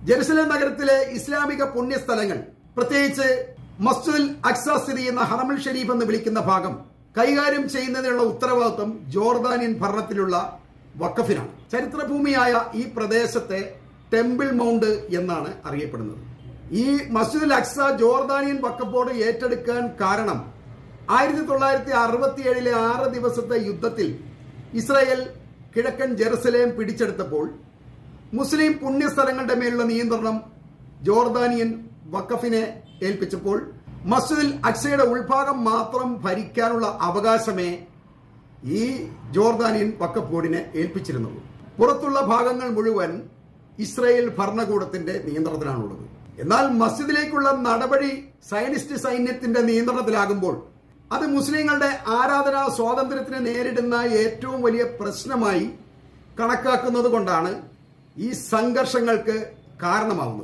Jerusalem നഗരത്തിലെ ഇസ്ലാമിക പുണ്യസ്ഥലങ്ങൾ, പ്രത്യേകിച്ച് മസ്ജിദുൽ അക്സ സ്ഥിതി ചെയ്യുന്ന ഹറമുൽ ഷരീഫ് എന്ന് വിളിക്കുന്ന ഭാഗം കൈകാര്യം ചെയ്യുന്നതിനുള്ള ഉത്തരവാദിത്വം ജോർദാനിയൻ ഭരണത്തിലുള്ള വഖഫിനാണ്. ചരിത്രഭൂമിയായ ഈ പ്രദേശത്തെ ടെമ്പിൾ മൗണ്ട് എന്നാണ് അറിയപ്പെടുന്നത്. ഈ മസ്ജിദുൽ അക്സ ജോർദാനിയൻ വഖഫ് ബോർഡ് ഏറ്റെടുക്കാൻ കാരണം 1967 6 ദിവസത്തെ യുദ്ധത്തിൽ ഇസ്രായേൽ കിഴക്കൻ ജെറുസലേം പിടിച്ചെടുത്തപ്പോൾ മുസ്ലിം പുണ്യസ്ഥലങ്ങളുടെ മേലുള്ള നിയന്ത്രണം ജോർദാനിയൻ വഖഫിനെ ഏൽപ്പിച്ചപ്പോൾ മസ്ജിദുൽ അക്സയുടെ ഉൾഭാഗം മാത്രം ഭരിക്കാനുള്ള അവകാശമേ ഈ ജോർദാനിയൻ വഖഫ് ബോർഡിനെ ഏൽപ്പിച്ചിരുന്നുള്ളൂ. പുറത്തുള്ള ഭാഗങ്ങൾ മുഴുവൻ ഇസ്രായേൽ ഭരണകൂടത്തിന്റെ നിയന്ത്രണത്തിലാണുള്ളത്. എന്നാൽ മസ്ജിദിലേക്കുള്ള നടപടി സയനിസ്റ്റ് സൈന്യത്തിന്റെ നിയന്ത്രണത്തിലാകുമ്പോൾ അത് മുസ്ലിങ്ങളുടെ ആരാധനാ സ്വാതന്ത്ര്യത്തിന് നേരിടുന്ന ഏറ്റവും വലിയ പ്രശ്നമായി കണക്കാക്കുന്നത് കൊണ്ടാണ് ഈ സംഘർഷങ്ങൾക്ക് കാരണമാവുന്നത്.